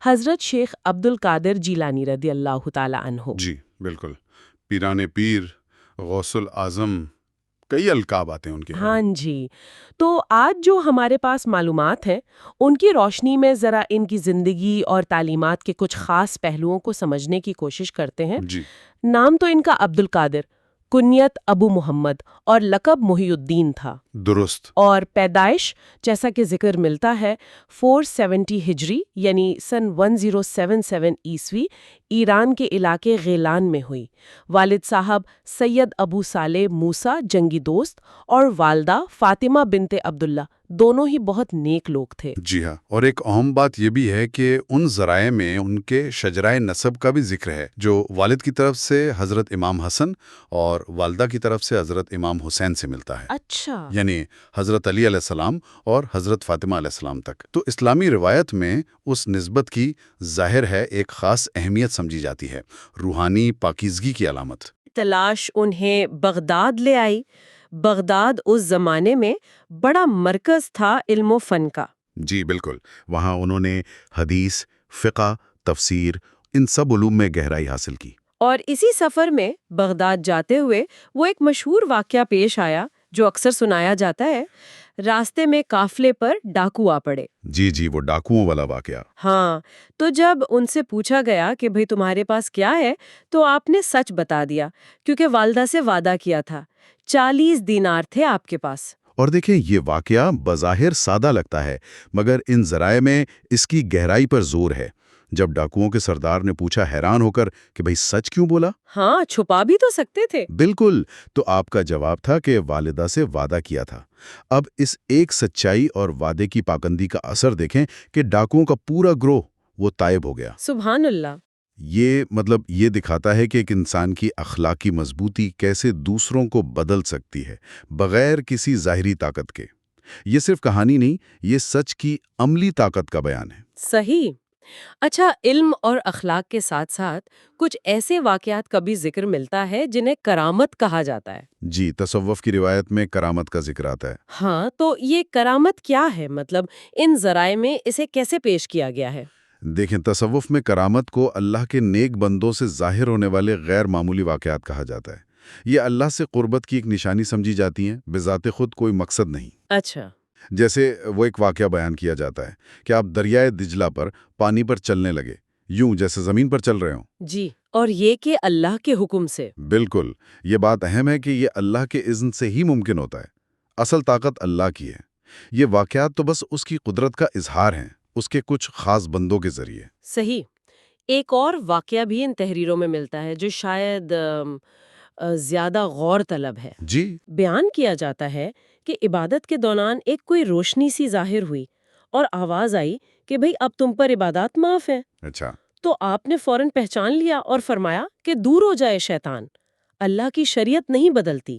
حضرت شیخ عبد القادر جیلانی رضی اللہ تعالی عنہ۔ جی بالکل، پیران پیر، غوث الاعظم، کئی القاب آتے ہیں ان کے۔ ہاں جی، تو آج جو ہمارے پاس معلومات ہیں ان کی روشنی میں ذرا ان کی زندگی اور تعلیمات کے کچھ خاص پہلوؤں کو سمجھنے کی کوشش کرتے ہیں۔ جی نام تو ان کا عبد القادر، کنیت ابو محمد اور لقب محی الدین تھا۔ درست۔ اور پیدائش جیسا کہ ذکر ملتا ہے 470 ہجری یعنی سن 1077 عیسوی ایران کے علاقے غیلان میں ہوئی۔ والد صاحب سید ابو صالح موسیٰ جنگی دوست اور والدہ فاطمہ بنت عبداللہ دونوں ہی بہت نیک لوگ تھے۔ جی ہاں، اور ایک اہم بات یہ بھی ہے کہ ان ذرائع میں ان کے شجرۂ نسب کا بھی ذکر ہے، جو والد کی طرف سے حضرت امام حسن اور والدہ کی طرف سے حضرت امام حسین سے ملتا ہے۔ اچھا، یعنی حضرت علی علیہ السلام اور حضرت فاطمہ علیہ السلام تک۔ تو اسلامی روایت میں اس نسبت کی ظاہر ہے ایک خاص اہمیت سمجھی جاتی ہے، روحانی پاکیزگی کی علامت۔ تلاش انہیں بغداد لے آئی۔ بغداد اس زمانے میں بڑا مرکز تھا علم و فن کا۔ جی بالکل، وہاں انہوں نے حدیث، فقہ، تفسیر، ان سب علوم میں گہرائی حاصل کی۔ اور اسی سفر میں بغداد جاتے ہوئے وہ ایک مشہور واقعہ پیش آیا جو اکثر سنایا جاتا ہے۔ راستے میں قافلے پر ڈاکو آ پڑے۔ جی وہ ڈاکوؤں والا واقعہ۔ ہاں، تو جب ان سے پوچھا گیا کہ بھئی تمہارے پاس کیا ہے تو آپ نے سچ بتا دیا، کیونکہ والدہ سے وعدہ کیا تھا۔ 40 دینار تھے آپ کے پاس۔ اور دیکھیں، یہ واقعہ بظاہر سادہ لگتا ہے، مگر ان ذرائع میں اس کی گہرائی پر زور ہے۔ جب ڈاکوؤں کے سردار نے پوچھا حیران ہو کر کہ بھئی سچ کیوں بولا؟ ہاں، چھپا بھی تو سکتے تھے۔ بالکل، تو آپ کا جواب تھا کہ والدہ سے وعدہ کیا تھا۔ اب اس ایک سچائی اور وعدے کی پابندی کا اثر دیکھیں کہ ڈاکوؤں کا پورا گروہ وہ طائب ہو گیا۔ سبحان اللہ۔ یہ دکھاتا ہے کہ ایک انسان کی اخلاقی مضبوطی کیسے دوسروں کو بدل سکتی ہے بغیر کسی ظاہری طاقت کے۔ یہ صرف کہانی نہیں، یہ سچ کی عملی طاقت کا بیان ہے۔ صحیح۔ اچھا، علم اور اخلاق کے ساتھ ساتھ کچھ ایسے واقعات کا بھی ذکر ملتا ہے جنہیں کرامت کہا جاتا ہے۔ جی، تصوف کی روایت میں کرامت کا ذکر آتا ہے۔ ہاں، تو یہ کرامت کیا ہے؟ مطلب ان ذرائع میں اسے کیسے پیش کیا گیا ہے؟ دیکھیں، تصوف میں کرامت کو اللہ کے نیک بندوں سے ظاہر ہونے والے غیر معمولی واقعات کہا جاتا ہے۔ یہ اللہ سے قربت کی ایک نشانی سمجھی جاتی ہیں، بذات خود کوئی مقصد نہیں۔ اچھا۔ جیسے وہ ایک واقعہ بیان کیا جاتا ہے کہ آپ دریائے دجلہ پر پانی پر چلنے لگے، یوں جیسے زمین پر چل رہے ہوں۔ جی، اور یہ کہ اللہ کے حکم سے۔ بالکل، یہ بات اہم ہے کہ یہ اللہ کے اذن سے ہی ممکن ہوتا ہے۔ اصل طاقت اللہ کی ہے۔ یہ واقعات تو بس اس کی قدرت کا اظہار ہیں، اس کے کچھ خاص بندوں کے ذریعے۔ صحیح۔ ایک اور واقعہ بھی ان تحریروں میں ملتا ہے جو شاید زیادہ غور طلب ہے۔ جی بیان کیا جاتا ہے کہ عبادت کے دوران ایک کوئی روشنی سی ظاہر ہوئی اور آواز آئی کہ بھئی اب تم پر عبادات معاف ہیں۔ اچھا۔ تو آپ نے فوراً پہچان لیا اور فرمایا کہ دور ہو جائے شیطان، اللہ کی شریعت نہیں بدلتی۔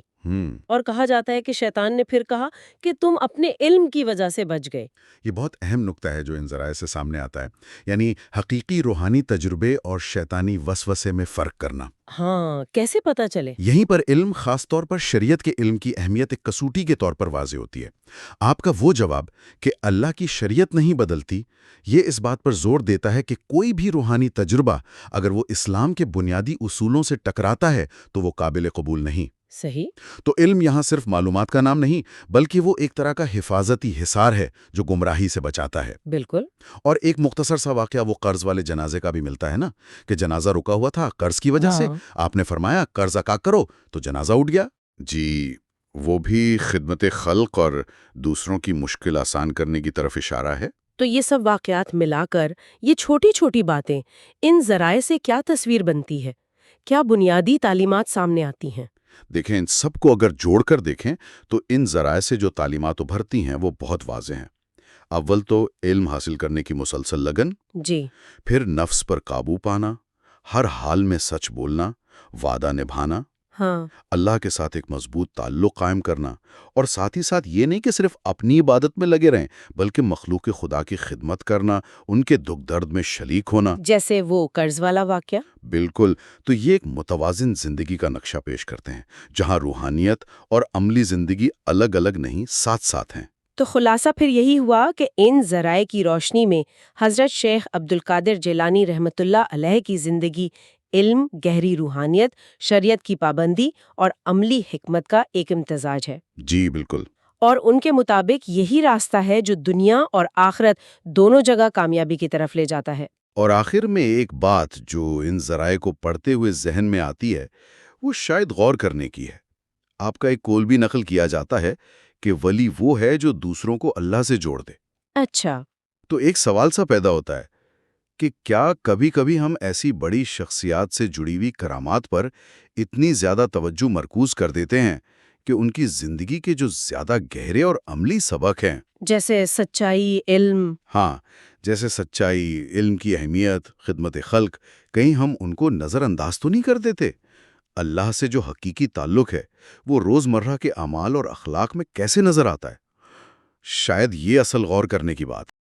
اور کہا جاتا ہے کہ شیطان نے پھر کہا کہ تم اپنے علم کی وجہ سے بچ گئے۔ یہ بہت اہم نکتہ ہے جو ان ذرائع سے سامنے آتا ہے، یعنی حقیقی روحانی تجربے اور شیطانی وسوسے میں فرق کرنا۔ ہاں، کیسے پتہ چلے؟ یہیں پر علم، خاص طور پر شریعت کے علم کی اہمیت ایک کسوٹی کے طور پر واضح ہوتی ہے۔ آپ کا وہ جواب کہ اللہ کی شریعت نہیں بدلتی، یہ اس بات پر زور دیتا ہے کہ کوئی بھی روحانی تجربہ اگر وہ اسلام کے بنیادی اصولوں سے ٹکراتا ہے تو وہ قابل قبول نہیں۔ صحیح۔ تو علم یہاں صرف معلومات کا نام نہیں، بلکہ وہ ایک طرح کا حفاظتی حصار ہے جو گمراہی سے بچاتا ہے۔ بالکل۔ اور ایک مختصر سا واقعہ وہ قرض والے جنازے کا بھی ملتا ہے نا، کہ جنازہ رکا ہوا تھا قرض کی وجہ سے، آپ نے فرمایا قرض ادا کرو تو جنازہ اٹھ گیا۔ جی، وہ بھی خدمت خلق اور دوسروں کی مشکل آسان کرنے کی طرف اشارہ ہے۔ تو یہ سب واقعات ملا کر یہ چھوٹی چھوٹی باتیں ان ذرائع سے کیا تصویر بنتی ہے؟ کیا بنیادی تعلیمات سامنے آتی ہیں؟ دیکھیں، ان سب کو اگر جوڑ کر دیکھیں تو ان ذرائع سے جو تعلیمات ابھرتی ہیں وہ بہت واضح ہیں۔ اول تو علم حاصل کرنے کی مسلسل لگن، جی، پھر نفس پر قابو پانا، ہر حال میں سچ بولنا، وعدہ نبھانا، ہاں، اللہ کے ساتھ ایک مضبوط تعلق قائم کرنا، اور ساتھ ہی ساتھ یہ نہیں کہ صرف اپنی عبادت میں لگے رہیں بلکہ مخلوق خدا کی خدمت کرنا، ان کے دکھ درد میں شریک ہونا۔ جیسے وہ قرض والا واقعہ۔ بالکل، تو یہ ایک متوازن زندگی کا نقشہ پیش کرتے ہیں جہاں روحانیت اور عملی زندگی الگ الگ نہیں، ساتھ ساتھ ہیں۔ تو خلاصہ پھر یہی ہوا کہ ان ذرائع کی روشنی میں حضرت شیخ عبدالقادر جیلانی رحمۃ اللہ علیہ کی زندگی علم، گہری روحانیت، شریعت کی پابندی اور عملی حکمت کا ایک امتزاج ہے۔ جی بالکل۔ اور ان کے مطابق یہی راستہ ہے جو دنیا اور آخرت دونوں جگہ کامیابی کی طرف لے جاتا ہے۔ اور آخر میں ایک بات جو ان ذرائع کو پڑھتے ہوئے ذہن میں آتی ہے وہ شاید غور کرنے کی ہے۔ آپ کا ایک قول بھی نقل کیا جاتا ہے کہ ولی وہ ہے جو دوسروں کو اللہ سے جوڑ دے۔ اچھا۔ تو ایک سوال سا پیدا ہوتا ہے کہ کیا کبھی کبھی ہم ایسی بڑی شخصیات سے جڑی ہوئی کرامات پر اتنی زیادہ توجہ مرکوز کر دیتے ہیں کہ ان کی زندگی کے جو زیادہ گہرے اور عملی سبق ہیں، جیسے سچائی، علم۔ ہاں، جیسے سچائی، علم کی اہمیت، خدمت خلق، کہیں ہم ان کو نظر انداز تو نہیں کر دیتے؟ اللہ سے جو حقیقی تعلق ہے وہ روزمرہ کے اعمال اور اخلاق میں کیسے نظر آتا ہے؟ شاید یہ اصل غور کرنے کی بات ہے۔